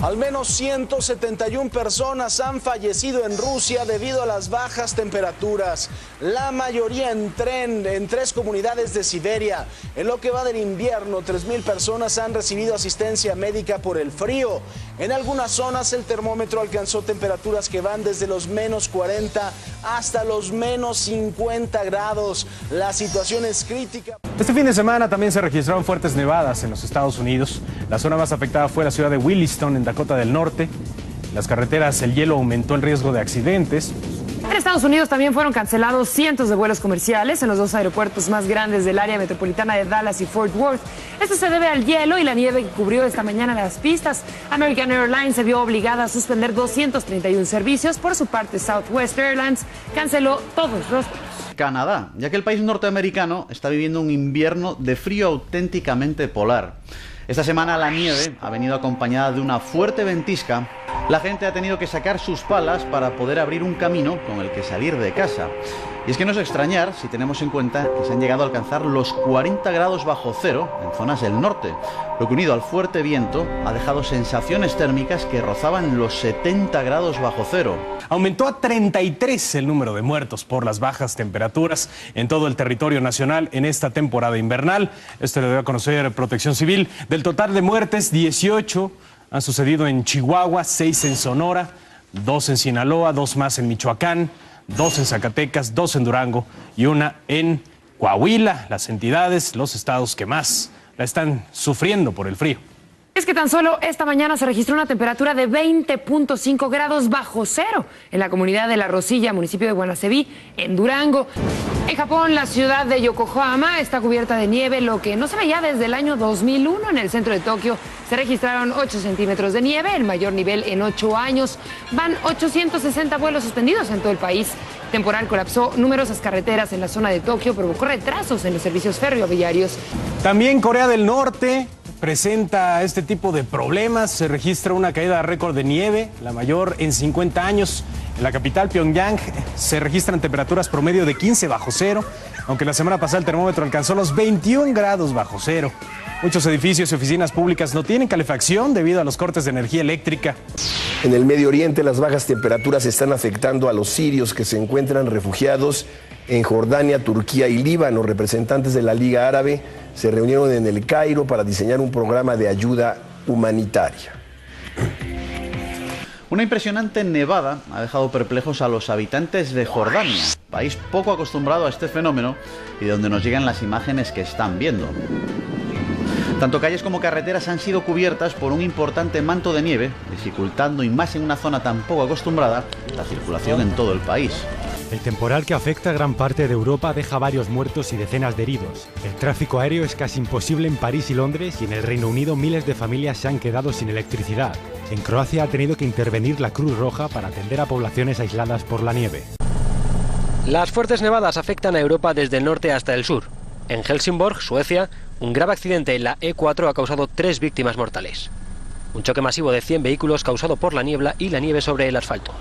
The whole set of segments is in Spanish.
Al menos 171 personas han fallecido en Rusia debido a las bajas temperaturas. La mayoría en tren en 3 comunidades de Siberia. En lo que va del invierno, 3.000 personas han recibido asistencia médica por el frío. En algunas zonas el termómetro alcanzó temperaturas que van desde los menos 40 hasta los menos 50 grados. La situación es crítica. Este fin de semana también se registraron fuertes nevadas en los Estados Unidos. La zona más afectada fue la ciudad de Williston, en Dakota del Norte. En las carreteras el hielo aumentó el riesgo de accidentes. En Estados Unidos también fueron cancelados cientos de vuelos comerciales en los 2 aeropuertos más grandes del área metropolitana de Dallas y Fort Worth. Esto se debe al hielo y la nieve que cubrió esta mañana las pistas. American Airlines se vio obligada a suspender 231 servicios. Por su parte, Southwest Airlines canceló todos los vuelos. Canadá, ya que el país norteamericano está viviendo un invierno de frío auténticamente polar. Esta semana la nieve ha venido acompañada de una fuerte ventisca. La gente ha tenido que sacar sus palas para poder abrir un camino con el que salir de casa. Y es que no es extrañar si tenemos en cuenta que se han llegado a alcanzar los 40 grados bajo cero en zonas del norte, lo que unido al fuerte viento ha dejado sensaciones térmicas que rozaban los 70 grados bajo cero. Aumentó a 33 el número de muertos por las bajas temperaturas en todo el territorio nacional en esta temporada invernal. Esto lo dio a conocer Protección Civil. Del total de muertes, 18 han sucedido en Chihuahua, 6 en Sonora, 2 en Sinaloa, 2 más en Michoacán, 2 en Zacatecas, 2 en Durango y 1 en Coahuila. Las entidades, los estados que más la están sufriendo por el frío. Es que tan solo esta mañana se registró una temperatura de 20.5 grados bajo cero en la comunidad de La Rosilla, municipio de Guanaceví, en Durango. En Japón, la ciudad de Yokohama está cubierta de nieve, lo que no se veía desde el año 2001. En el centro de Tokio se registraron 8 centímetros de nieve, el mayor nivel en 8 años. Van 860 vuelos suspendidos en todo el país. El temporal colapsó numerosas carreteras en la zona de Tokio, provocó retrasos en los servicios ferroviarios. También Corea del Norte presenta este tipo de problemas. Se registra una caída récord de nieve, la mayor en 50 años. En la capital, Pyongyang, se registran temperaturas promedio de 15 bajo cero, aunque la semana pasada el termómetro alcanzó los 21 grados bajo cero. Muchos edificios y oficinas públicas no tienen calefacción debido a los cortes de energía eléctrica. En el Medio Oriente, las bajas temperaturas están afectando a los sirios que se encuentran refugiados en Jordania, Turquía y Líbano. Representantes de la Liga Árabe se reunieron en El Cairo para diseñar un programa de ayuda humanitaria. Una impresionante nevada ha dejado perplejos a los habitantes de Jordania, país poco acostumbrado a este fenómeno y de donde nos llegan las imágenes que están viendo. Tanto calles como carreteras han sido cubiertas por un importante manto de nieve, dificultando, y más en una zona tan poco acostumbrada, la circulación en todo el país. El temporal que afecta a gran parte de Europa deja varios muertos y decenas de heridos. El tráfico aéreo es casi imposible en París y Londres, y en el Reino Unido miles de familias se han quedado sin electricidad. En Croacia ha tenido que intervenir la Cruz Roja para atender a poblaciones aisladas por la nieve. Las fuertes nevadas afectan a Europa desde el norte hasta el sur. En Helsingborg, Suecia, un grave accidente en la E4 ha causado 3 víctimas mortales. Un choque masivo de 100 vehículos causado por la niebla y la nieve sobre el asfalto.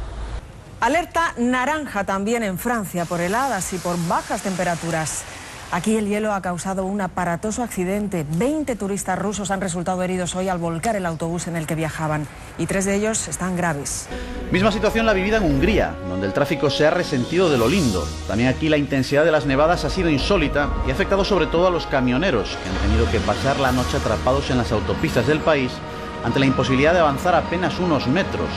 Alerta naranja también en Francia por heladas y por bajas temperaturas. Aquí el hielo ha causado un aparatoso accidente. 20 turistas rusos han resultado heridos hoy al volcar el autobús en el que viajaban, y 3 de ellos están graves. Misma situación la vivida en Hungría, donde el tráfico se ha resentido de lo lindo. También aquí la intensidad de las nevadas ha sido insólita y ha afectado sobre todo a los camioneros, que han tenido que pasar la noche atrapados en las autopistas del país ante la imposibilidad de avanzar apenas unos metros.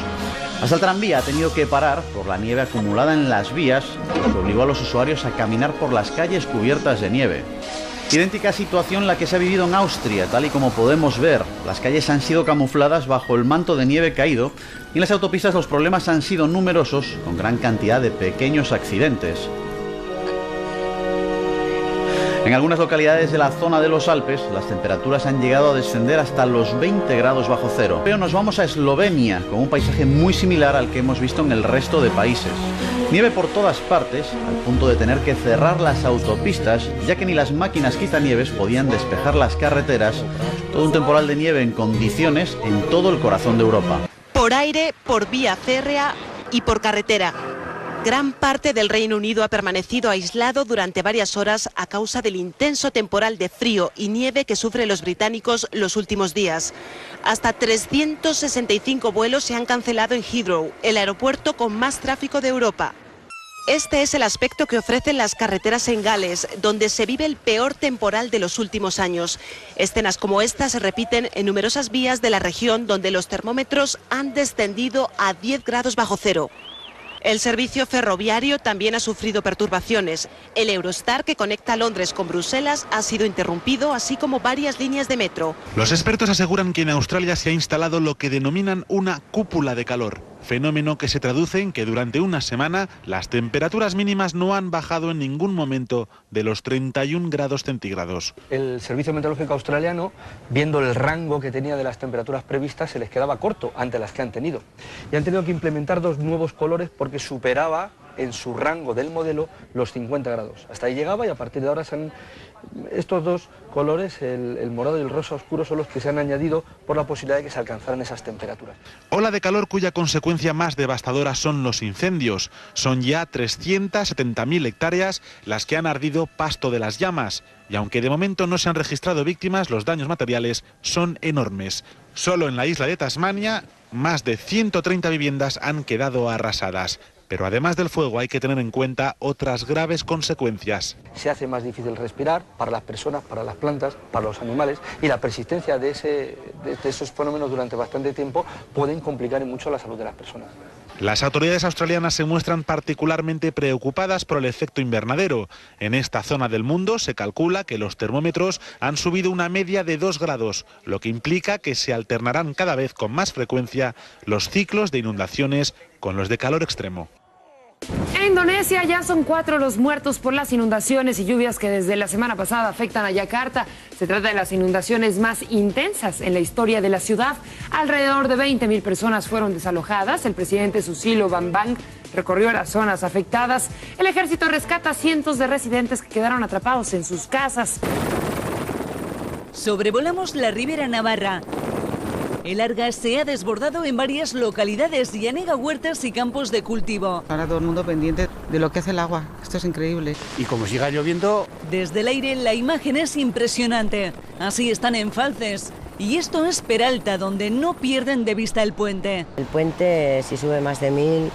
Hasta el tranvía ha tenido que parar por la nieve acumulada en las vías, que obligó a los usuarios a caminar por las calles cubiertas de nieve. Idéntica situación la que se ha vivido en Austria, tal y como podemos ver. Las calles han sido camufladas bajo el manto de nieve caído y en las autopistas los problemas han sido numerosos, con gran cantidad de pequeños accidentes. En algunas localidades de la zona de los Alpes, las temperaturas han llegado a descender hasta los 20 grados bajo cero. Pero nos vamos a Eslovenia, con un paisaje muy similar al que hemos visto en el resto de países. Nieve por todas partes, al punto de tener que cerrar las autopistas, ya que ni las máquinas quitanieves podían despejar las carreteras. Todo un temporal de nieve en condiciones en todo el corazón de Europa. Por aire, por vía férrea y por carretera. Gran parte del Reino Unido ha permanecido aislado durante varias horas a causa del intenso temporal de frío y nieve que sufren los británicos los últimos días. Hasta 365 vuelos se han cancelado en Heathrow, el aeropuerto con más tráfico de Europa. Este es el aspecto que ofrecen las carreteras en Gales, donde se vive el peor temporal de los últimos años. Escenas como esta se repiten en numerosas vías de la región, donde los termómetros han descendido a 10 grados bajo cero. El servicio ferroviario también ha sufrido perturbaciones. El Eurostar, que conecta Londres con Bruselas, ha sido interrumpido, así como varias líneas de metro. Los expertos aseguran que en Australia se ha instalado lo que denominan una cúpula de calor, fenómeno que se traduce en que durante una semana las temperaturas mínimas no han bajado en ningún momento de los 31 grados centígrados. El Servicio Meteorológico Australiano, viendo el rango que tenía de las temperaturas previstas, se les quedaba corto ante las que han tenido. Y han tenido que implementar 2 nuevos colores porque superaba en su rango del modelo los 50 grados. Hasta ahí llegaba y a partir de ahora estos 2 colores, el morado y el rosa oscuro, son los que se han añadido por la posibilidad de que se alcanzaran esas temperaturas. Ola de calor cuya consecuencia más devastadora son los incendios. Son ya 370.000 hectáreas las que han ardido pasto de las llamas. Y aunque de momento no se han registrado víctimas, los daños materiales son enormes. Solo en la isla de Tasmania, más de 130 viviendas han quedado arrasadas. Pero además del fuego hay que tener en cuenta otras graves consecuencias. Se hace más difícil respirar para las personas, para las plantas, para los animales, y la persistencia de esos fenómenos durante bastante tiempo pueden complicar mucho la salud de las personas. Las autoridades australianas se muestran particularmente preocupadas por el efecto invernadero. En esta zona del mundo se calcula que los termómetros han subido una media de 2 grados, lo que implica que se alternarán cada vez con más frecuencia los ciclos de inundaciones con los de calor extremo. En Indonesia ya son 4 los muertos por las inundaciones y lluvias que desde la semana pasada afectan a Yakarta. Se trata de las inundaciones más intensas en la historia de la ciudad. Alrededor de 20.000 personas fueron desalojadas. El presidente Susilo Bambang recorrió las zonas afectadas. El ejército rescata a cientos de residentes que quedaron atrapados en sus casas. Sobrevolamos la Ribera Navarra. El Arga se ha desbordado en varias localidades y anega huertas y campos de cultivo. Ahora todo el mundo pendiente de lo que hace el agua. Esto es increíble. Y como siga lloviendo... Desde el aire la imagen es impresionante. Así están en Falces. Y esto es Peralta, donde no pierden de vista el puente. El puente, si sube más de 1000,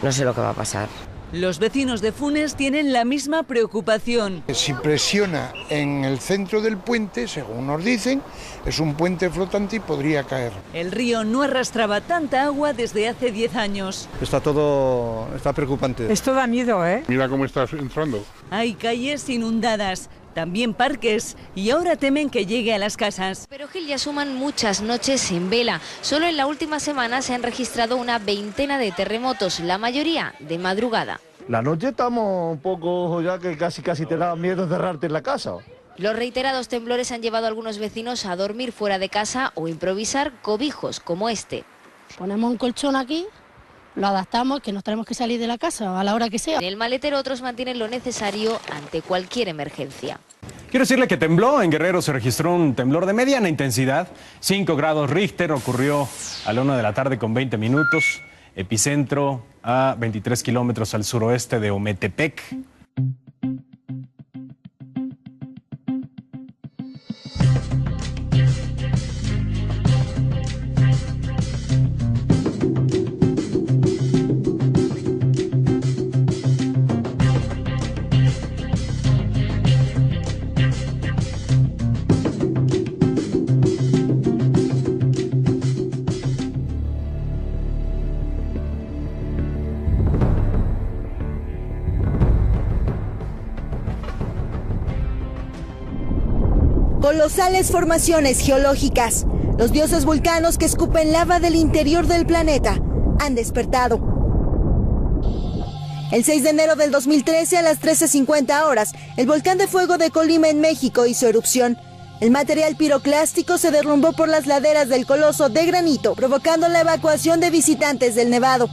no sé lo que va a pasar. Los vecinos de Funes tienen la misma preocupación. Si presiona en el centro del puente, según nos dicen, es un puente flotante y podría caer. El río no arrastraba tanta agua desde hace 10 años. Está preocupante. Esto da miedo, ¿eh? Mira cómo está entrando. Hay calles inundadas, también parques, y ahora temen que llegue a las casas. Pero Gil, ya suman muchas noches en vela. Solo en la última semana se han registrado una veintena de terremotos, la mayoría de madrugada. La noche estamos un poco ya que casi te da miedo encerrarte en la casa. Los reiterados temblores han llevado a algunos vecinos a dormir fuera de casa o improvisar cobijos como este. Ponemos un colchón aquí, lo adaptamos, que nos tenemos que salir de la casa a la hora que sea. En el maletero otros mantienen lo necesario ante cualquier emergencia. Quiero decirle que tembló. En Guerrero se registró un temblor de mediana intensidad. 5 grados Richter, ocurrió a la 1 de la tarde con 20 minutos. Epicentro a 23 kilómetros al suroeste de Ometepec. Colosales formaciones geológicas, los dioses vulcanos que escupen lava del interior del planeta, han despertado. El 6 de enero del 2013 a las 13:50 horas, el volcán de fuego de Colima en México hizo erupción. El material piroclástico se derrumbó por las laderas del coloso de granito, provocando la evacuación de visitantes del nevado.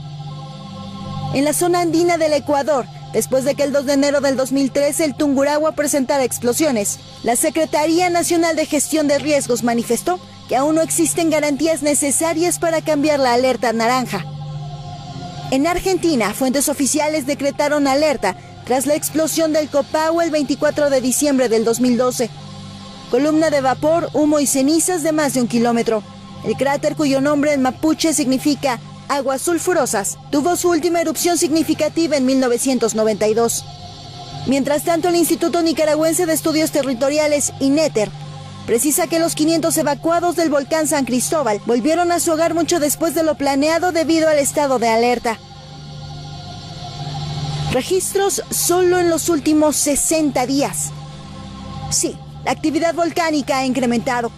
En la zona andina del Ecuador, después de que el 2 de enero del 2013 el Tungurahua presentara explosiones, la Secretaría Nacional de Gestión de Riesgos manifestó que aún no existen garantías necesarias para cambiar la alerta naranja. En Argentina, fuentes oficiales decretaron alerta tras la explosión del Copahue el 24 de diciembre del 2012. Columna de vapor, humo y cenizas de más de 1 kilómetro. El cráter, cuyo nombre en mapuche significa aguas sulfurosas, tuvo su última erupción significativa en 1992. Mientras tanto, el Instituto Nicaragüense de Estudios Territoriales, INETER, precisa que los 500 evacuados del volcán San Cristóbal volvieron a su hogar mucho después de lo planeado debido al estado de alerta. Registros solo en los últimos 60 días. Sí, la actividad volcánica ha incrementado.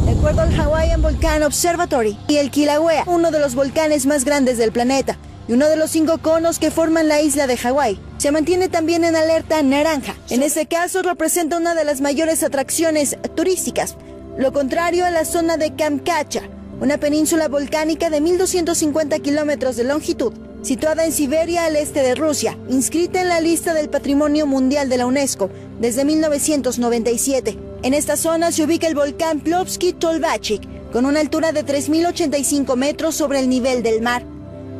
De acuerdo al Hawaiian Volcano Observatory y el Kilauea, uno de los volcanes más grandes del planeta y uno de los 5 conos que forman la isla de Hawái, se mantiene también en alerta naranja. En este caso representa una de las mayores atracciones turísticas, lo contrario a la zona de Kamchatka, una península volcánica de 1.250 kilómetros de longitud, situada en Siberia al este de Rusia, inscrita en la lista del Patrimonio Mundial de la UNESCO desde 1997. En esta zona se ubica el volcán Plovsky-Tolbachik, con una altura de 3.085 metros sobre el nivel del mar,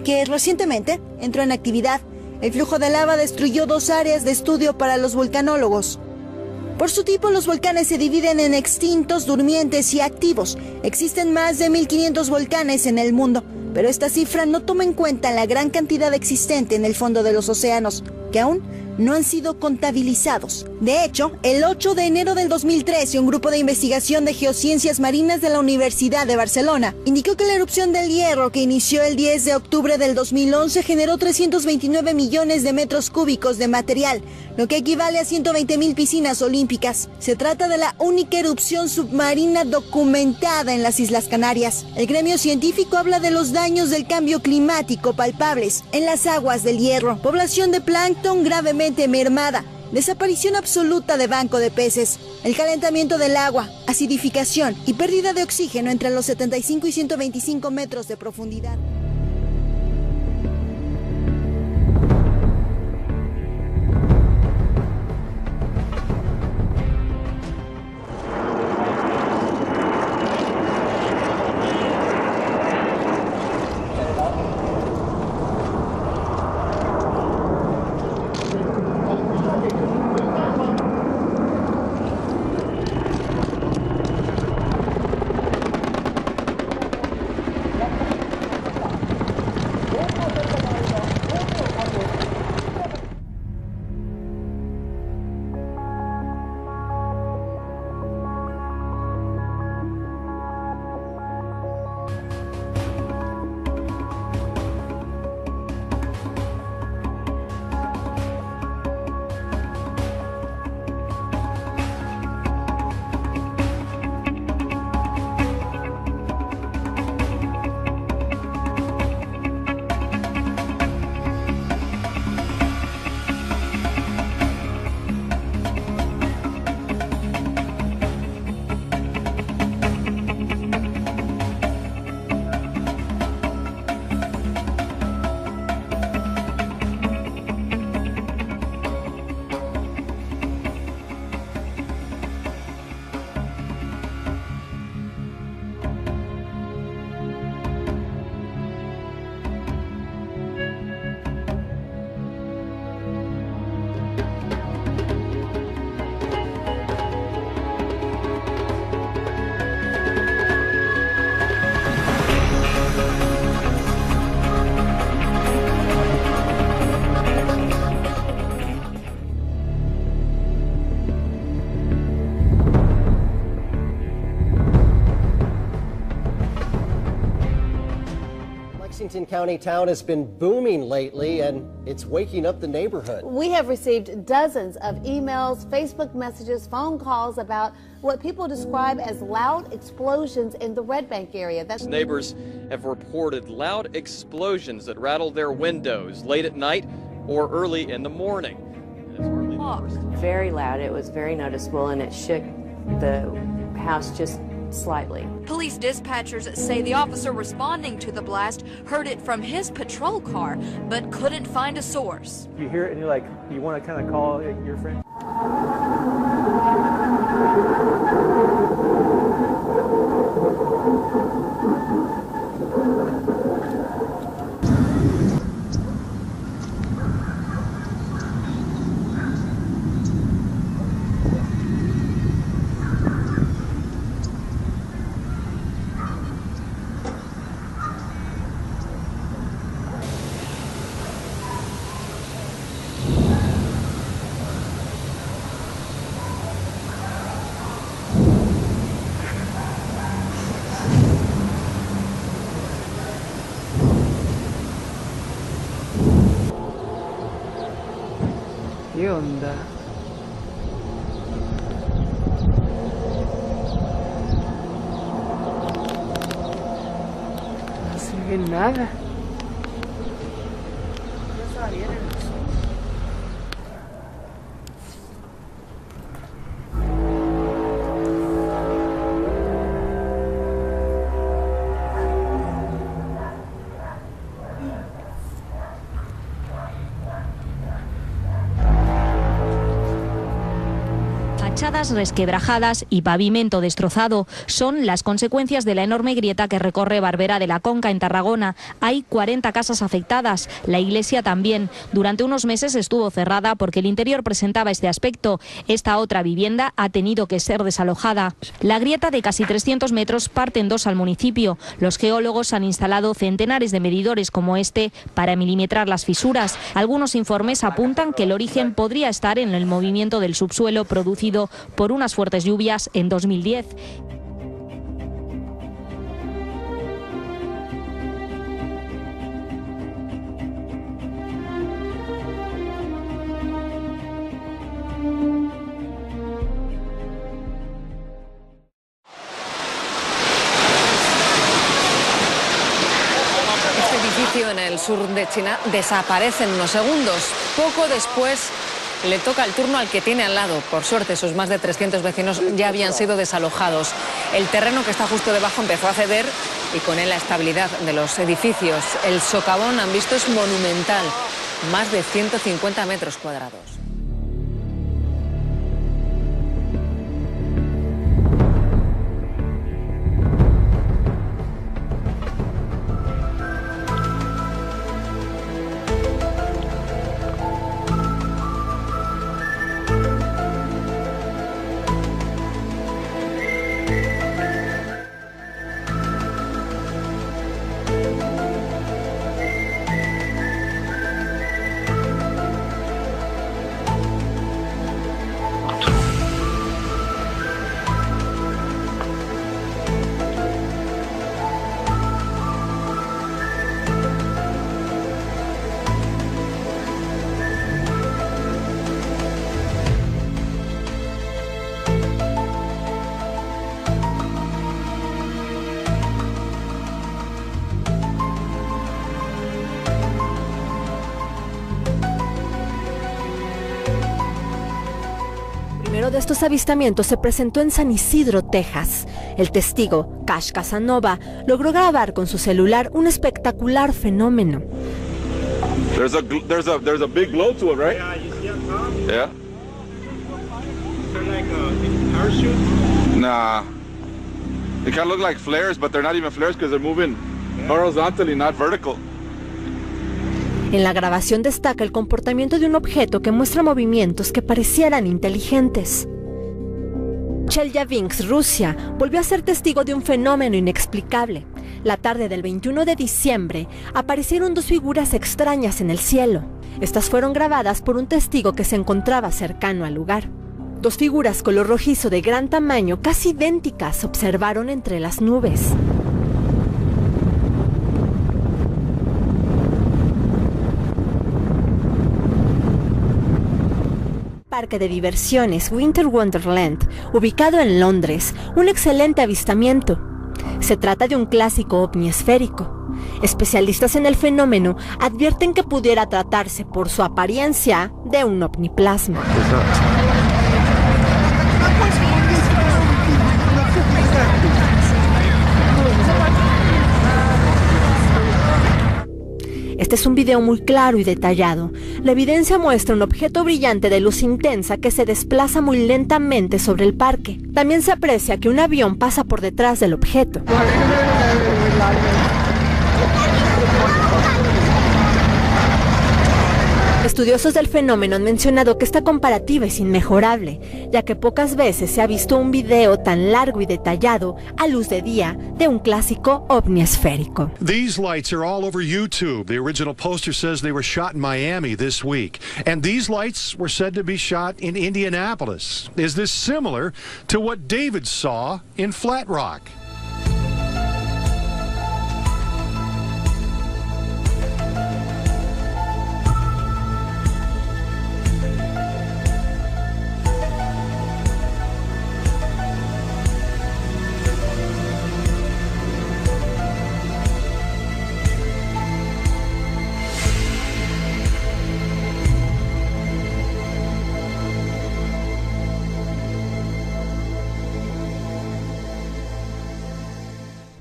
que recientemente entró en actividad. El flujo de lava destruyó 2 áreas de estudio para los volcanólogos. Por su tipo, los volcanes se dividen en extintos, durmientes y activos. Existen más de 1.500 volcanes en el mundo, pero esta cifra no toma en cuenta la gran cantidad existente en el fondo de los océanos, que aún no han sido contabilizados. De hecho, el 8 de enero del 2013, un grupo de investigación de geociencias marinas de la Universidad de Barcelona indicó que la erupción del Hierro, que inició el 10 de octubre del 2011, generó 329 millones de metros cúbicos de material, lo que equivale a 120.000 piscinas olímpicas. Se trata de la única erupción submarina documentada en las Islas Canarias. El gremio científico habla de los daños del cambio climático palpables en las aguas del Hierro, población de plancton gravemente mermada, desaparición absoluta de banco de peces, el calentamiento del agua, acidificación y pérdida de oxígeno entre los 75 y 125 metros de profundidad. Lexington County town has been booming lately, and it's waking up the neighborhood. We have received dozens of emails, Facebook messages, phone calls about what people describe as loud explosions in the Red Bank area. Neighbors have reported loud explosions that rattled their windows late at night or early in the morning. Very loud. It was very noticeable, and it shook the house just slightly. Police dispatchers say the officer responding to the blast heard it from his patrol car, but couldn't find a source. You hear it and you're like, you want to kind of call your friend? ¿Qué onda? No se ve nada. Fachadas resquebrajadas y pavimento destrozado son las consecuencias de la enorme grieta que recorre Barberá de la Conca en Tarragona. Hay 40 casas afectadas, la iglesia también. Durante unos meses estuvo cerrada porque el interior presentaba este aspecto. Esta otra vivienda ha tenido que ser desalojada. La grieta de casi 300 metros parte en dos al municipio. Los geólogos han instalado centenares de medidores como este para milimetrar las fisuras. Algunos informes apuntan que el origen podría estar en el movimiento del subsuelo producido por unas fuertes lluvias en 2010. Este edificio en el sur de China desaparece en unos segundos. Poco después le toca el turno al que tiene al lado. Por suerte, sus más de 300 vecinos ya habían sido desalojados. El terreno que está justo debajo empezó a ceder y con él la estabilidad de los edificios. El socavón, han visto, es monumental. Más de 150 metros cuadrados. De estos avistamientos se presentó en San Isidro, Texas. El testigo, Cash Casanova, logró grabar con su celular un espectacular fenómeno. There's a big glow to it, right? Yeah, you see on top? Yeah. They're like a parachute? Nah. They kind of look like flares, but they're not even flares because they're moving horizontally, not vertical. En la grabación destaca el comportamiento de un objeto que muestra movimientos que parecieran inteligentes. Chelyabinsk, Rusia, volvió a ser testigo de un fenómeno inexplicable. La tarde del 21 de diciembre aparecieron dos figuras extrañas en el cielo. Estas fueron grabadas por un testigo que se encontraba cercano al lugar. Dos figuras color rojizo de gran tamaño, casi idénticas, se observaron entre las nubes. Parque de diversiones Winter Wonderland, ubicado en Londres, un excelente avistamiento. Se trata de un clásico ovni esférico. Especialistas en el fenómeno advierten que pudiera tratarse, por su apariencia, de un ovniplasma. Este es un video muy claro y detallado. La evidencia muestra un objeto brillante de luz intensa que se desplaza muy lentamente sobre el parque. También se aprecia que un avión pasa por detrás del objeto. Estudiosos del fenómeno han mencionado que esta comparativa es inmejorable, ya que pocas veces se ha visto un video tan largo y detallado a luz de día de un clásico ovni esférico. These lights are all over YouTube. The original poster says they were shot in Miami this week, and these lights were said to be shot in Indianapolis. Is this similar to what David saw in Flat Rock?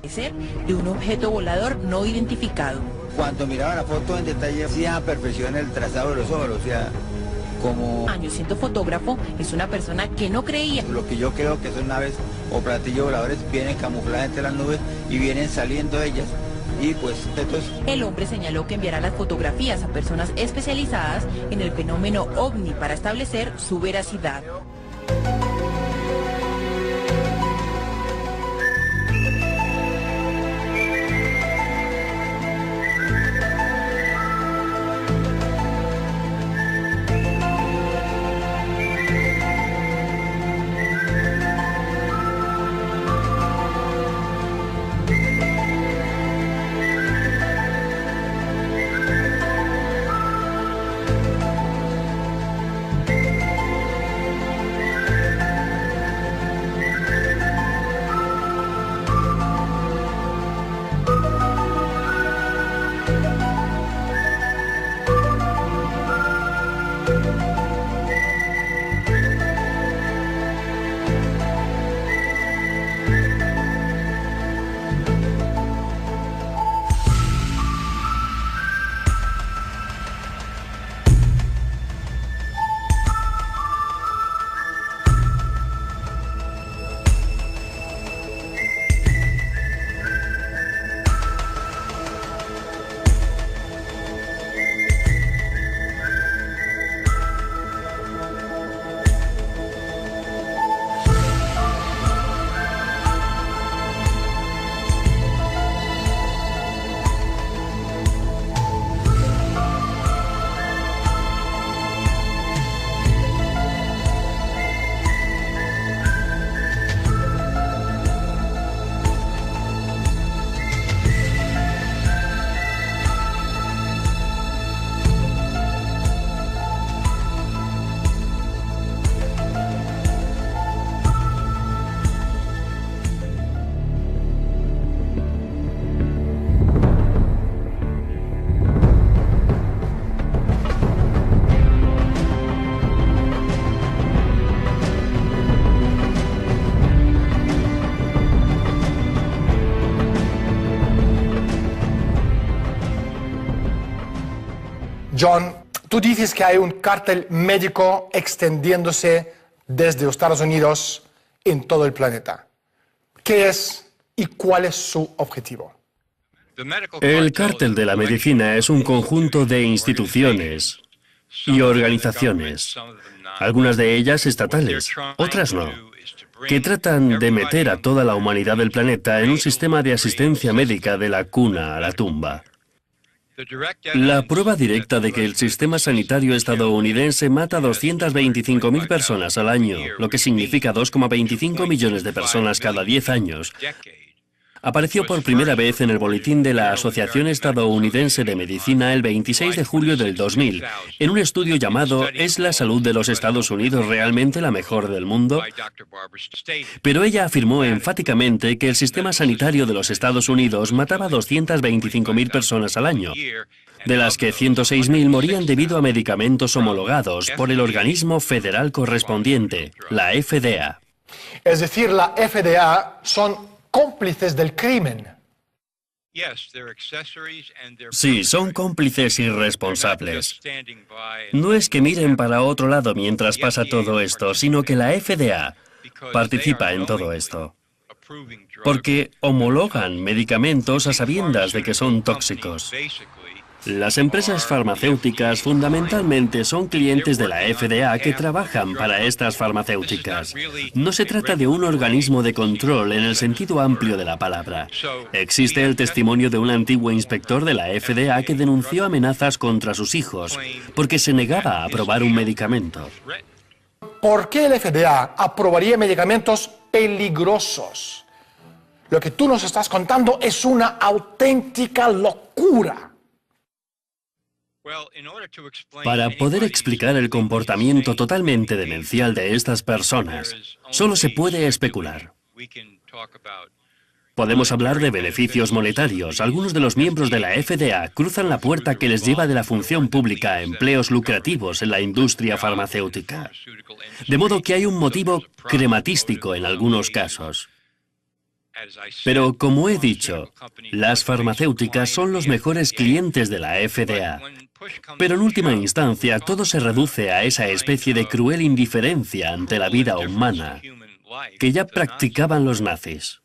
De un objeto volador no identificado. Cuando miraba la foto en detalle, hacía a perfección el trazado de los ojos, o sea, como... Años siendo fotógrafo, es una persona que no creía. Lo que yo creo que son naves o platillos voladores vienen camufladas entre las nubes y vienen saliendo ellas. Y pues entonces... El hombre señaló que enviará las fotografías a personas especializadas en el fenómeno ovni para establecer su veracidad. John, tú dices que hay un cártel médico extendiéndose desde los Estados Unidos en todo el planeta. ¿Qué es y cuál es su objetivo? El cártel de la medicina es un conjunto de instituciones y organizaciones, algunas de ellas estatales, otras no, que tratan de meter a toda la humanidad del planeta en un sistema de asistencia médica de la cuna a la tumba. La prueba directa de que el sistema sanitario estadounidense mata a 225.000 personas al año, lo que significa 2,25 millones de personas cada 10 años, apareció por primera vez en el boletín de la Asociación Estadounidense de Medicina el 26 de julio del 2000, en un estudio llamado ¿Es la salud de los Estados Unidos realmente la mejor del mundo? Pero ella afirmó enfáticamente que el sistema sanitario de los Estados Unidos mataba a 225.000 personas al año, de las que 106.000 morían debido a medicamentos homologados por el organismo federal correspondiente, la FDA. Es decir, la FDA son cómplices del crimen. Sí, son cómplices y responsables. No es que miren para otro lado mientras pasa todo esto, sino que la FDA participa en todo esto. Porque homologan medicamentos a sabiendas de que son tóxicos. Las empresas farmacéuticas fundamentalmente son clientes de la FDA que trabajan para estas farmacéuticas. No se trata de un organismo de control en el sentido amplio de la palabra. Existe el testimonio de un antiguo inspector de la FDA que denunció amenazas contra sus hijos porque se negaba a aprobar un medicamento. ¿Por qué el FDA aprobaría medicamentos peligrosos? Lo que tú nos estás contando es una auténtica locura. Para poder explicar el comportamiento totalmente demencial de estas personas, solo se puede especular. Podemos hablar de beneficios monetarios. Algunos de los miembros de la FDA cruzan la puerta que les lleva de la función pública a empleos lucrativos en la industria farmacéutica. De modo que hay un motivo crematístico en algunos casos. Pero, como he dicho, las farmacéuticas son los mejores clientes de la FDA. Pero en última instancia, todo se reduce a esa especie de cruel indiferencia ante la vida humana que ya practicaban los nazis.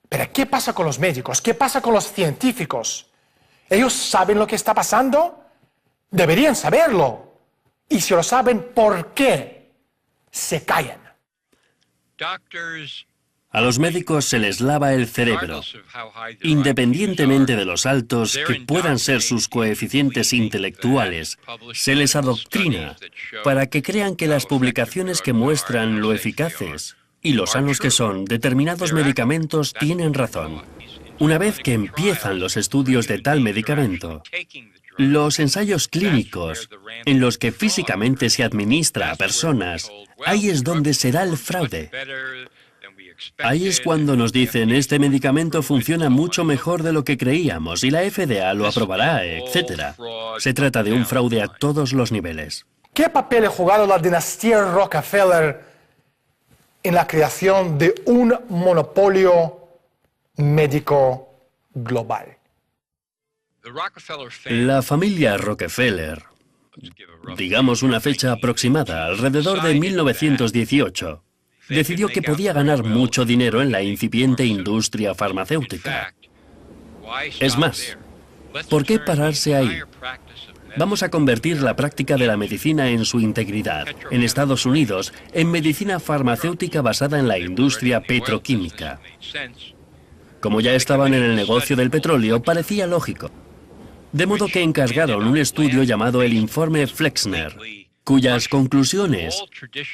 Pero ¿qué pasa con los médicos? ¿Qué pasa con los científicos? ¿Ellos saben lo que está pasando? Deberían saberlo. Y si lo saben, ¿por qué se callan? A los médicos se les lava el cerebro, independientemente de los altos que puedan ser sus coeficientes intelectuales. Se les adoctrina para que crean que las publicaciones que muestran lo eficaces y lo sanos que son determinados medicamentos tienen razón. Una vez que empiezan los estudios de tal medicamento, los ensayos clínicos en los que físicamente se administra a personas, ahí es donde se da el fraude. Ahí es cuando nos dicen, este medicamento funciona mucho mejor de lo que creíamos y la FDA lo aprobará, etc. Se trata de un fraude a todos los niveles. ¿Qué papel ha jugado la dinastía Rockefeller en la creación de un monopolio médico global? La familia Rockefeller, digamos una fecha aproximada, alrededor de 1918, decidió que podía ganar mucho dinero en la incipiente industria farmacéutica. Es más, ¿por qué pararse ahí? Vamos a convertir la práctica de la medicina en su integridad, en Estados Unidos, en medicina farmacéutica basada en la industria petroquímica. Como ya estaban en el negocio del petróleo, parecía lógico. De modo que encargaron un estudio llamado el Informe Flexner, cuyas conclusiones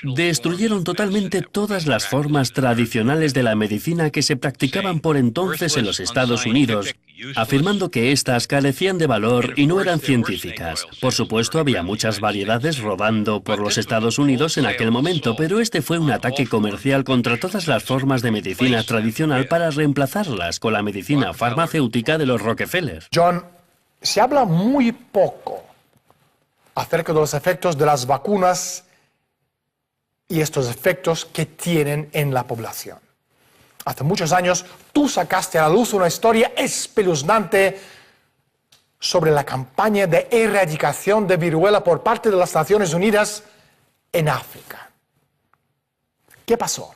destruyeron totalmente todas las formas tradicionales de la medicina que se practicaban por entonces en los Estados Unidos, afirmando que éstas carecían de valor y no eran científicas. Por supuesto, había muchas variedades rodando por los Estados Unidos en aquel momento, pero este fue un ataque comercial contra todas las formas de medicina tradicional para reemplazarlas con la medicina farmacéutica de los Rockefeller. John, se habla muy poco acerca de los efectos de las vacunas y estos efectos que tienen en la población. Hace muchos años tú sacaste a la luz una historia espeluznante sobre la campaña de erradicación de viruela por parte de las Naciones Unidas en África. ¿Qué pasó?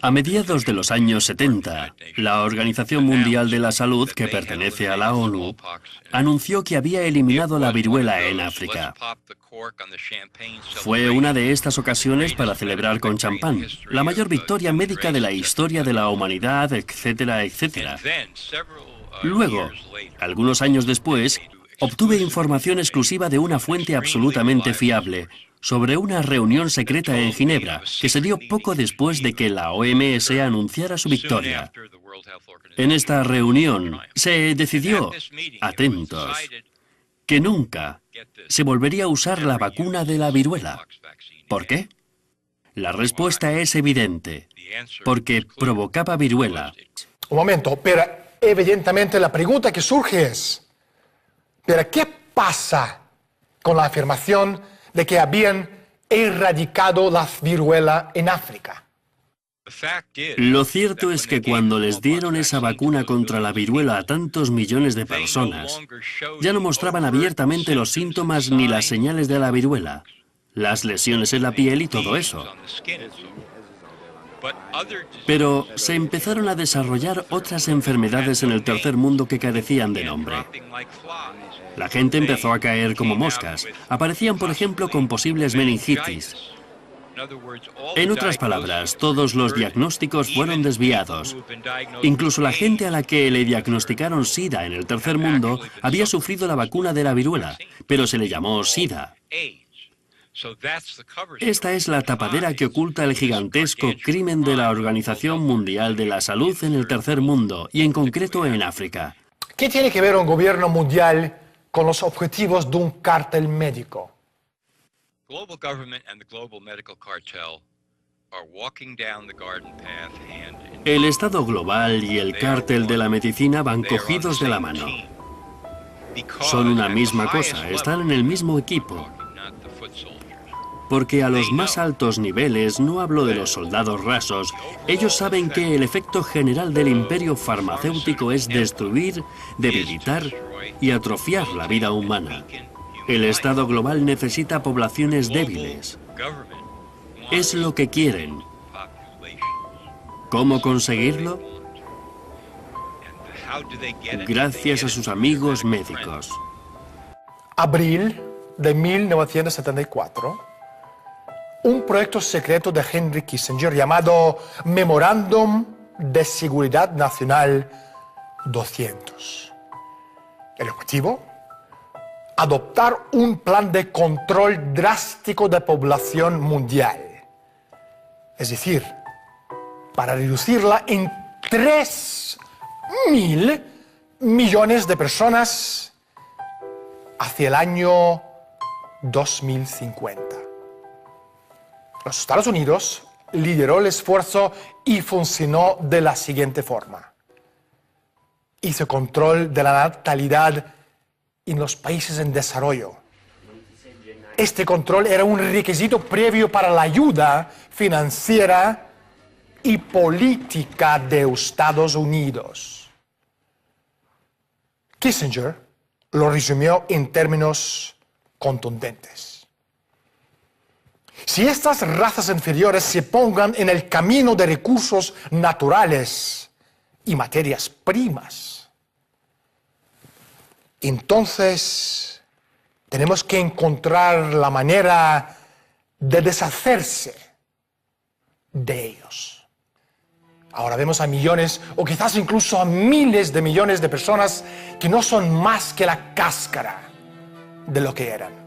A mediados de los años 70, la Organización Mundial de la Salud, que pertenece a la ONU, anunció que había eliminado la viruela en África. Fue una de estas ocasiones para celebrar con champán, la mayor victoria médica de la historia de la humanidad, etcétera, etcétera. Luego, algunos años después, obtuve información exclusiva de una fuente absolutamente fiable sobre una reunión secreta en Ginebra, que se dio poco después de que la OMS anunciara su victoria. En esta reunión se decidió, atentos, que nunca se volvería a usar la vacuna de la viruela. ¿Por qué? La respuesta es evidente, porque provocaba viruela. Un momento, pero evidentemente la pregunta que surge es, ¿pero qué pasa con la afirmación de que habían erradicado la viruela en África? Lo cierto es que cuando les dieron esa vacuna contra la viruela a tantos millones de personas, ya no mostraban abiertamente los síntomas ni las señales de la viruela, las lesiones en la piel y todo eso. Pero se empezaron a desarrollar otras enfermedades en el tercer mundo que carecían de nombre. La gente empezó a caer como moscas. Aparecían, por ejemplo, con posibles meningitis. En otras palabras, todos los diagnósticos fueron desviados. Incluso la gente a la que le diagnosticaron SIDA en el tercer mundo había sufrido la vacuna de la viruela, pero se le llamó SIDA. Esta es la tapadera que oculta el gigantesco crimen de la Organización Mundial de la Salud en el tercer mundo, y en concreto en África. ¿Qué tiene que ver un gobierno mundial con los objetivos de un cártel médico? El Estado global y el cártel de la medicina van cogidos de la mano. Son una misma cosa, están en el mismo equipo. Porque a los más altos niveles, no hablo de los soldados rasos, ellos saben que el efecto general del imperio farmacéutico es destruir, debilitar y atrofiar la vida humana. El Estado global necesita poblaciones débiles. Es lo que quieren. ¿Cómo conseguirlo? Gracias a sus amigos médicos. Abril de 1974, un proyecto secreto de Henry Kissinger llamado Memorándum de Seguridad Nacional 200. El objetivo: adoptar un plan de control drástico de población mundial. Es decir, para reducirla en 3.000 millones de personas hacia el año 2050. Los Estados Unidos lideró el esfuerzo y funcionó de la siguiente forma. Hizo control de la natalidad en los países en desarrollo. Este control era un requisito previo para la ayuda financiera y política de Estados Unidos. Kissinger lo resumió en términos contundentes. Si estas razas inferiores se pongan en el camino de recursos naturales y materias primas, entonces tenemos que encontrar la manera de deshacerse de ellos. Ahora vemos a millones o quizás incluso a miles de millones de personas que no son más que la cáscara de lo que eran.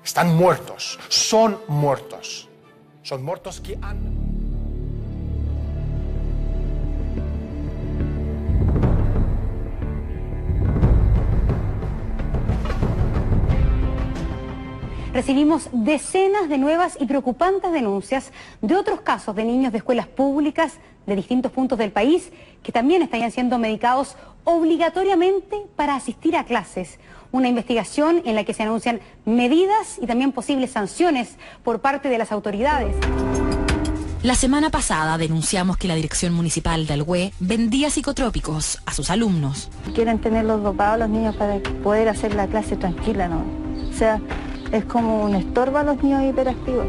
Están muertos, son muertos. Son muertos que han... Recibimos decenas de nuevas y preocupantes denuncias de otros casos de niños de escuelas públicas de distintos puntos del país que también estarían siendo medicados obligatoriamente para asistir a clases. Una investigación en la que se anuncian medidas y también posibles sanciones por parte de las autoridades. La semana pasada denunciamos que la Dirección Municipal de Alhué vendía psicotrópicos a sus alumnos. Quieren tenerlos dopados los niños para poder hacer la clase tranquila, ¿no? O sea, es como un estorbo a los niños hiperactivos.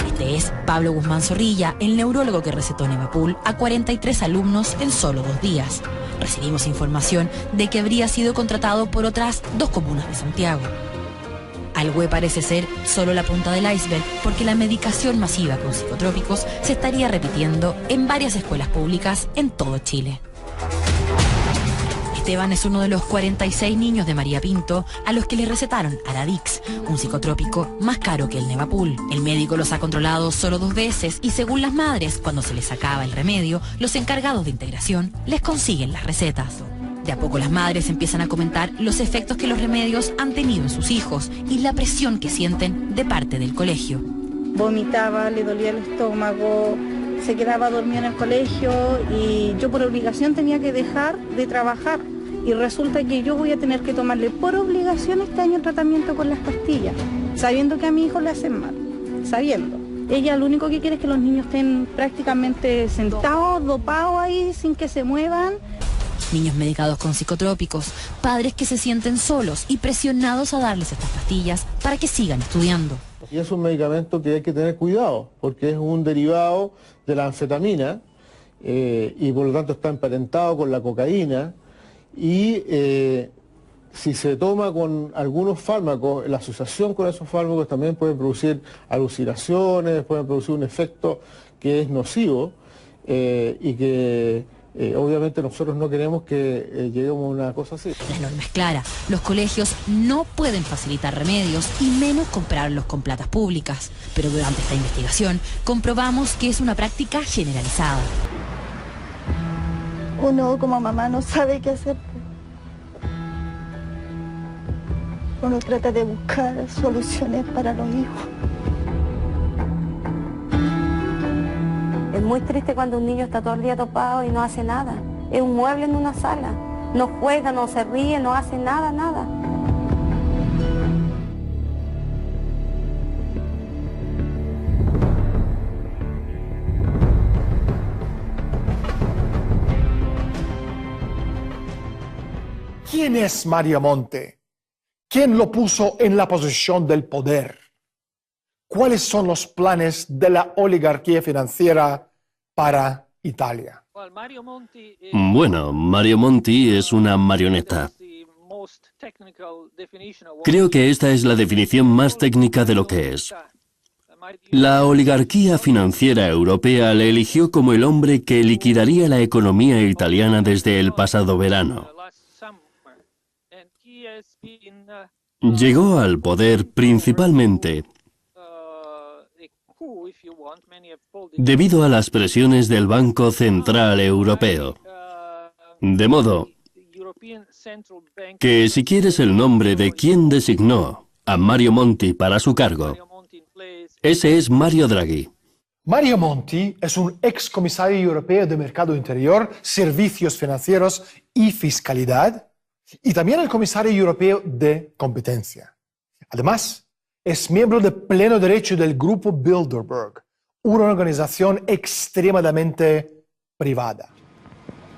Este es Pablo Guzmán Zorrilla, el neurólogo que recetó Nevapul a 43 alumnos en solo 2 días. Recibimos información de que habría sido contratado por otras 2 comunas de Santiago. Alhué parece ser solo la punta del iceberg, porque la medicación masiva con psicotrópicos se estaría repitiendo en varias escuelas públicas en todo Chile. Esteban es uno de los 46 niños de María Pinto a los que le recetaron Aradix, un psicotrópico más caro que el Nevapul. El médico los ha controlado solo 2 veces y, según las madres, cuando se les acaba el remedio, los encargados de integración les consiguen las recetas. De a poco las madres empiezan a comentar los efectos que los remedios han tenido en sus hijos y la presión que sienten de parte del colegio. Vomitaba, le dolía el estómago, se quedaba dormido en el colegio y yo por obligación tenía que dejar de trabajar. Y resulta que yo voy a tener que tomarle por obligación este año tratamiento con las pastillas, sabiendo que a mi hijo le hacen mal, sabiendo. Ella lo único que quiere es que los niños estén prácticamente sentados, dopados ahí, sin que se muevan. Niños medicados con psicotrópicos, padres que se sienten solos y presionados a darles estas pastillas para que sigan estudiando. Y es un medicamento que hay que tener cuidado, porque es un derivado de la anfetamina y por lo tanto está emparentado con la cocaína. Y si se toma con algunos fármacos, la asociación con esos fármacos también puede producir alucinaciones, puede producir un efecto que es nocivo y que obviamente nosotros no queremos que lleguemos a una cosa así. La norma es clara, los colegios no pueden facilitar remedios y menos comprarlos con platas públicas, pero durante esta investigación comprobamos que es una práctica generalizada. Uno como mamá no sabe qué hacer. Uno trata de buscar soluciones para los hijos. Es muy triste cuando un niño está todo el día topado y no hace nada. Es un mueble en una sala. No juega, no se ríe, no hace nada. ¿Quién es Mario Monti? ¿Quién lo puso en la posición del poder? ¿Cuáles son los planes de la oligarquía financiera para Italia? Bueno, Mario Monti es una marioneta. Creo que esta es la definición más técnica de lo que es. La oligarquía financiera europea le eligió como el hombre que liquidaría la economía italiana desde el pasado verano. Llegó al poder principalmente debido a las presiones del Banco Central Europeo. De modo que si quieres el nombre de quien designó a Mario Monti para su cargo, ese es Mario Draghi. Mario Monti es un excomisario europeo de Mercado Interior, Servicios Financieros y Fiscalidad, y también el comisario europeo de Competencia. Además, es miembro de pleno derecho del Grupo Bilderberg, una organización extremadamente privada.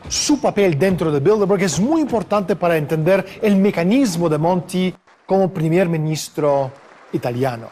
Su papel dentro de Bilderberg es muy importante para entender el mecanismo de Monti como primer ministro italiano.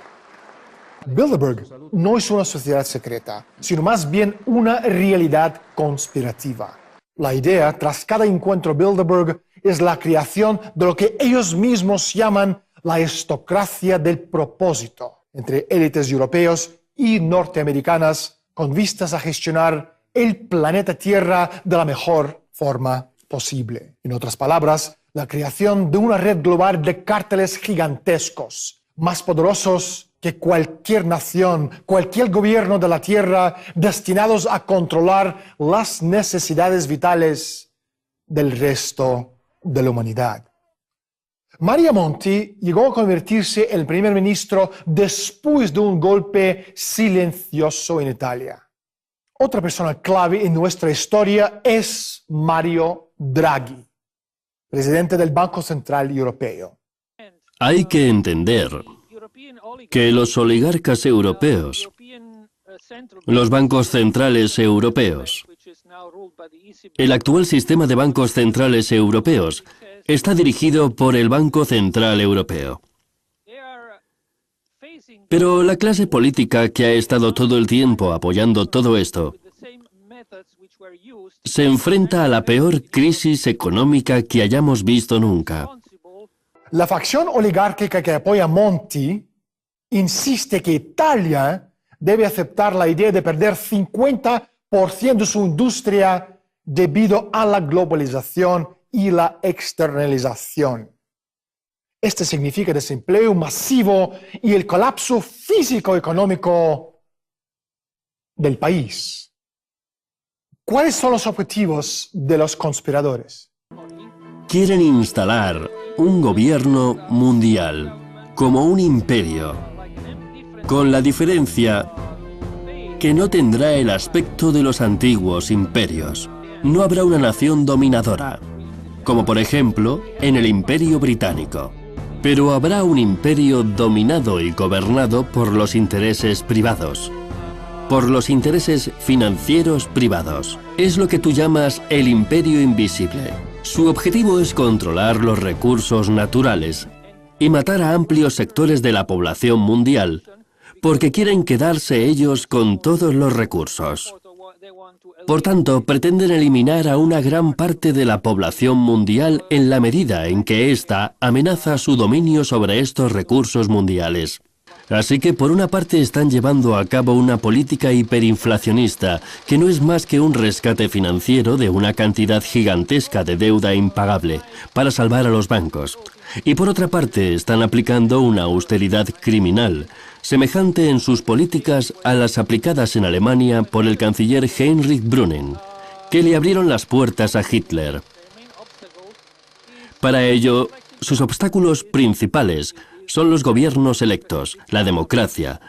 Bilderberg no es una sociedad secreta, sino más bien una realidad conspirativa. La idea tras cada encuentro Bilderberg es la creación de lo que ellos mismos llaman la aristocracia del propósito entre élites europeos y norteamericanas con vistas a gestionar el planeta Tierra de la mejor forma posible. En otras palabras, la creación de una red global de cárteles gigantescos, más poderosos que cualquier nación, cualquier gobierno de la Tierra, destinados a controlar las necesidades vitales del resto de la humanidad. Mario Monti llegó a convertirse en el primer ministro después de un golpe silencioso en Italia. Otra persona clave en nuestra historia es Mario Draghi, presidente del Banco Central Europeo. Hay que entender que los oligarcas europeos, los bancos centrales europeos, el actual sistema de bancos centrales europeos está dirigido por el Banco Central Europeo. Pero la clase política que ha estado todo el tiempo apoyando todo esto se enfrenta a la peor crisis económica que hayamos visto nunca. La facción oligárquica que apoya a Monti insiste que Italia debe aceptar la idea de perder 50% de su industria debido a la globalización y la externalización. Este significa desempleo masivo y el colapso físico-económico del país. ¿Cuáles son los objetivos de los conspiradores? Quieren instalar un gobierno mundial, como un imperio, con la diferencia que no tendrá el aspecto de los antiguos imperios. No habrá una nación dominadora, como por ejemplo en el Imperio Británico. Pero habrá un imperio dominado y gobernado por los intereses privados, por los intereses financieros privados. Es lo que tú llamas el imperio invisible. Su objetivo es controlar los recursos naturales y matar a amplios sectores de la población mundial, porque quieren quedarse ellos con todos los recursos. Por tanto, pretenden eliminar a una gran parte de la población mundial en la medida en que ésta amenaza su dominio sobre estos recursos mundiales. Así que por una parte están llevando a cabo una política hiperinflacionista que no es más que un rescate financiero de una cantidad gigantesca de deuda impagable para salvar a los bancos. Y por otra parte están aplicando una austeridad criminal, semejante en sus políticas a las aplicadas en Alemania por el canciller Heinrich Brüning, que le abrieron las puertas a Hitler. Para ello, sus obstáculos principales son los gobiernos electos, la democracia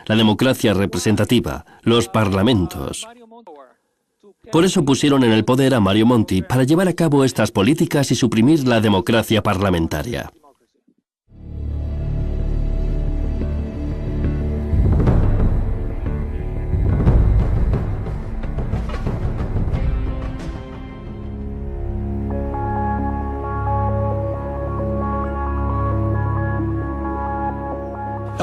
representativa, los parlamentos. Por eso pusieron en el poder a Mario Monti para llevar a cabo estas políticas y suprimir la democracia parlamentaria.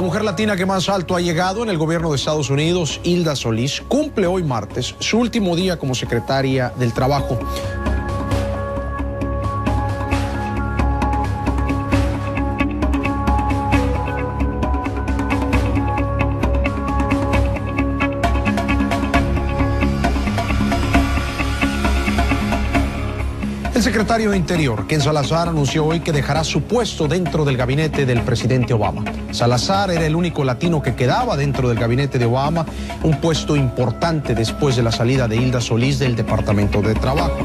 La mujer latina que más alto ha llegado en el gobierno de Estados Unidos, Hilda Solís, cumple hoy martes su último día como secretaria del Trabajo. El secretario de Interior, Ken Salazar, anunció hoy que dejará su puesto dentro del gabinete del presidente Obama. Salazar era el único latino que quedaba dentro del gabinete de Obama, un puesto importante después de la salida de Hilda Solís del Departamento de Trabajo.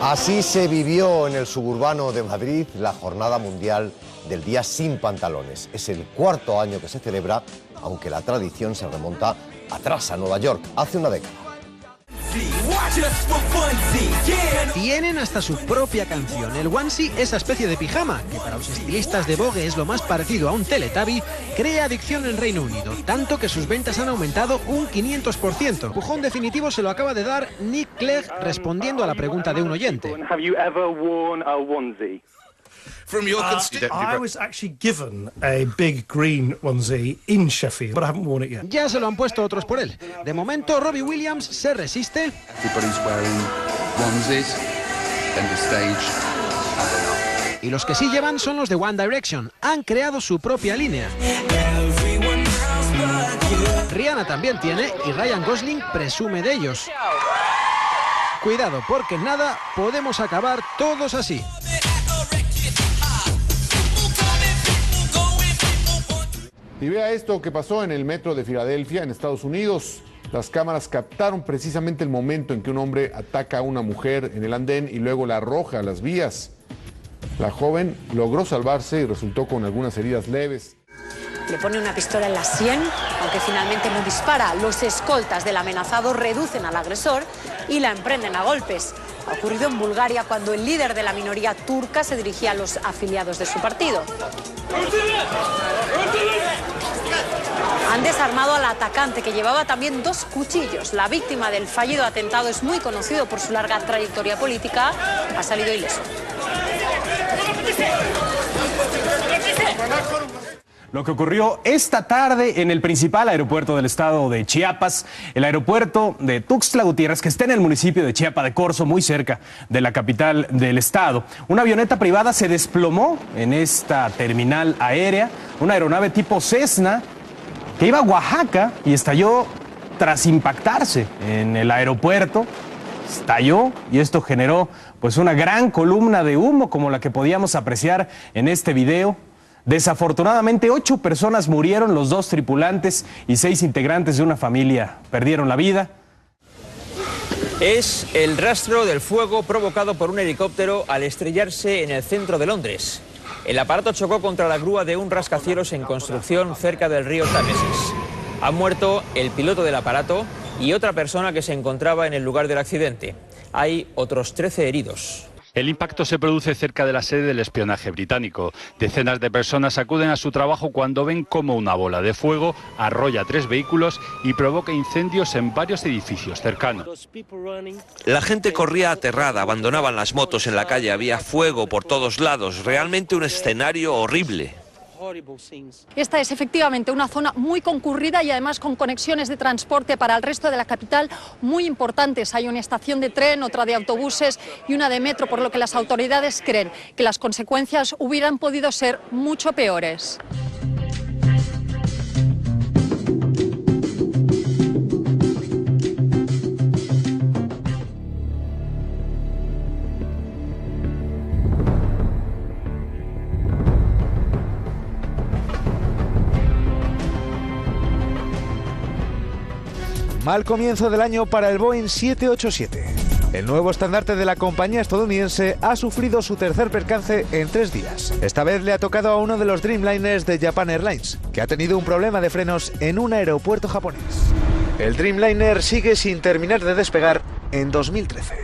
Así se vivió en el suburbano de Madrid la Jornada Mundial del Día Sin Pantalones. Es el cuarto año que se celebra, aunque la tradición se remonta atrás, a Nueva York, hace una década. Tienen hasta su propia canción. El onesie, esa especie de pijama, que para los estilistas de Vogue es lo más parecido a un Teletubby, crea adicción en Reino Unido, tanto que sus ventas han aumentado un 500%. Empujón definitivo se lo acaba de dar Nick Clegg respondiendo a la pregunta de un oyente. From your I was actually given a big green onesie in Sheffield, but I haven't worn it yet. Ya se lo han puesto otros por él. De momento, Robbie Williams se resiste. Everybody's wearing onesies, and the stage. Y los que sí llevan son los de One Direction. Han creado su propia línea. Rihanna también tiene y Ryan Gosling presume de ellos. Cuidado, porque en nada podemos acabar todos así. Y vea esto que pasó en el metro de Filadelfia, en Estados Unidos. Las cámaras captaron precisamente el momento en que un hombre ataca a una mujer en el andén y luego la arroja a las vías. La joven logró salvarse y resultó con algunas heridas leves. Le pone una pistola en la sien, aunque finalmente no dispara. Los escoltas del amenazado reducen al agresor y la emprenden a golpes. Ha ocurrido en Bulgaria cuando el líder de la minoría turca se dirigía a los afiliados de su partido. Han desarmado al atacante, que llevaba también 2 cuchillos. La víctima del fallido atentado es muy conocido por su larga trayectoria política. Ha salido ileso. Lo que ocurrió esta tarde en el principal aeropuerto del estado de Chiapas, el aeropuerto de Tuxtla Gutiérrez, que está en el municipio de Chiapa de Corzo, muy cerca de la capital del estado. Una avioneta privada se desplomó en esta terminal aérea, una aeronave tipo Cessna que iba a Oaxaca y estalló tras impactarse en el aeropuerto. Estalló y esto generó pues una gran columna de humo como la que podíamos apreciar en este video. Desafortunadamente 8 personas murieron, los 2 tripulantes y 6 integrantes de una familia perdieron la vida. Es el rastro del fuego provocado por un helicóptero al estrellarse en el centro de Londres. El aparato chocó contra la grúa de un rascacielos en construcción cerca del río Támesis. Han muerto el piloto del aparato y otra persona que se encontraba en el lugar del accidente. Hay otros 13 heridos. El impacto se produce cerca de la sede del espionaje británico. Decenas de personas acuden a su trabajo cuando ven cómo una bola de fuego arrolla 3 vehículos y provoca incendios en varios edificios cercanos. La gente corría aterrada, abandonaban las motos en la calle, había fuego por todos lados, realmente un escenario horrible. Esta es efectivamente una zona muy concurrida y además con conexiones de transporte para el resto de la capital muy importantes. Hay una estación de tren, otra de autobuses y una de metro, por lo que las autoridades creen que las consecuencias hubieran podido ser mucho peores. Mal comienzo del año para el Boeing 787. El nuevo estandarte de la compañía estadounidense ha sufrido su tercer percance en 3 días. Esta vez le ha tocado a uno de los Dreamliners de Japan Airlines, que ha tenido un problema de frenos en un aeropuerto japonés. El Dreamliner sigue sin terminar de despegar en 2013.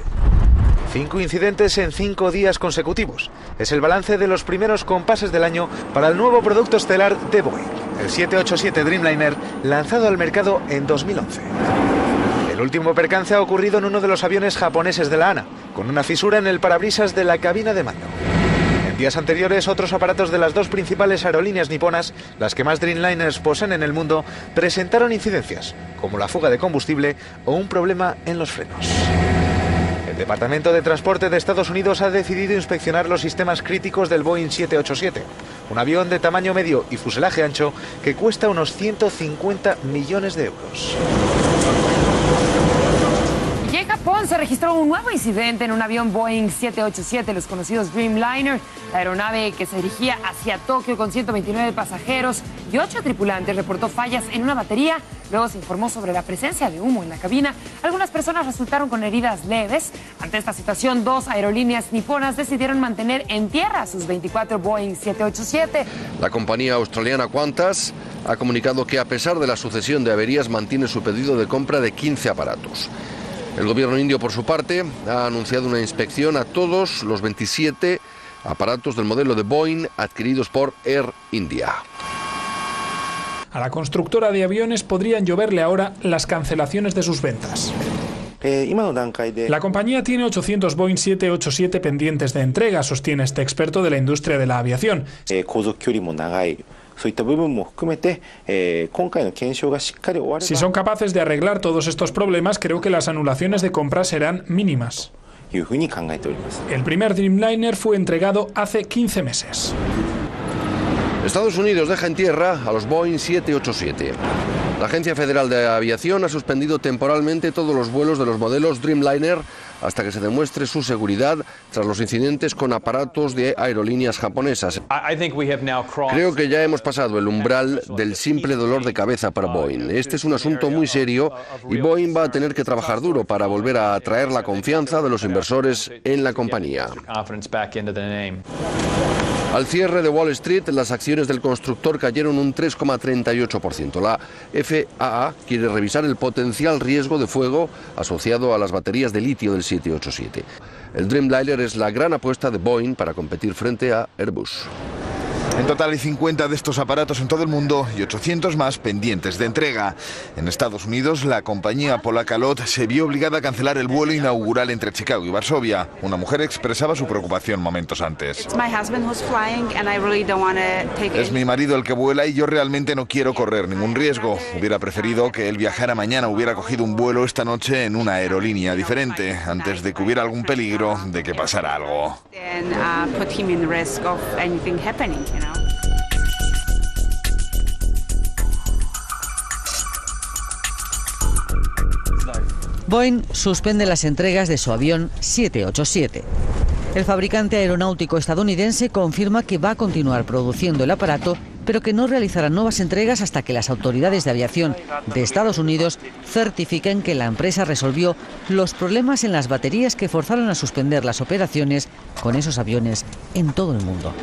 5 incidentes en 5 días consecutivos. Es el balance de los primeros compases del año para el nuevo producto estelar de Boeing, el 787 Dreamliner, lanzado al mercado en 2011. El último percance ha ocurrido en uno de los aviones japoneses de la ANA, con una fisura en el parabrisas de la cabina de mando. En días anteriores, otros aparatos de las 2 principales aerolíneas niponas, las que más Dreamliners poseen en el mundo, presentaron incidencias, como la fuga de combustible o un problema en los frenos. El Departamento de Transporte de Estados Unidos ha decidido inspeccionar los sistemas críticos del Boeing 787, un avión de tamaño medio y fuselaje ancho que cuesta unos 150 millones de euros. Y en Japón se registró un nuevo incidente en un avión Boeing 787, los conocidos Dreamliner. La aeronave que se dirigía hacia Tokio con 129 pasajeros y 8 tripulantes reportó fallas en una batería. Luego se informó sobre la presencia de humo en la cabina. Algunas personas resultaron con heridas leves. Ante esta situación, 2 aerolíneas niponas decidieron mantener en tierra sus 24 Boeing 787. La compañía australiana Qantas ha comunicado que a pesar de la sucesión de averías mantiene su pedido de compra de 15 aparatos. El gobierno indio, por su parte, ha anunciado una inspección a todos los 27 aparatos del modelo de Boeing adquiridos por Air India. A la constructora de aviones podrían lloverle ahora las cancelaciones de sus ventas. La compañía tiene 800 Boeing 787 pendientes de entrega, sostiene este experto de la industria de la aviación. Si son capaces de arreglar todos estos problemas, creo que las anulaciones de compra serán mínimas. El primer Dreamliner fue entregado hace 15 meses. Estados Unidos deja en tierra a los Boeing 787. La Agencia Federal de Aviación ha suspendido temporalmente todos los vuelos de los modelos Dreamliner hasta que se demuestre su seguridad tras los incidentes con aparatos de aerolíneas japonesas. Creo que ya hemos pasado el umbral del simple dolor de cabeza para Boeing. Este es un asunto muy serio y Boeing va a tener que trabajar duro para volver a atraer la confianza de los inversores en la compañía. Al cierre de Wall Street, las acciones del constructor cayeron un 3,38%. La FAA quiere revisar el potencial riesgo de fuego asociado a las baterías de litio del 787. El Dreamliner es la gran apuesta de Boeing para competir frente a Airbus. En total hay 50 de estos aparatos en todo el mundo y 800 más pendientes de entrega. En Estados Unidos, la compañía polaca LOT se vio obligada a cancelar el vuelo inaugural entre Chicago y Varsovia. Una mujer expresaba su preocupación momentos antes. Es mi marido el que vuela y yo realmente no quiero correr ningún riesgo. Hubiera preferido que él viajara mañana, hubiera cogido un vuelo esta noche en una aerolínea diferente, antes de que hubiera algún peligro de que pasara algo. Boeing suspende las entregas de su avión 787. El fabricante aeronáutico estadounidense confirma que va a continuar produciendo el aparato, pero que no realizará nuevas entregas hasta que las autoridades de aviación de Estados Unidos certifiquen que la empresa resolvió los problemas en las baterías que forzaron a suspender las operaciones con esos aviones en todo el mundo.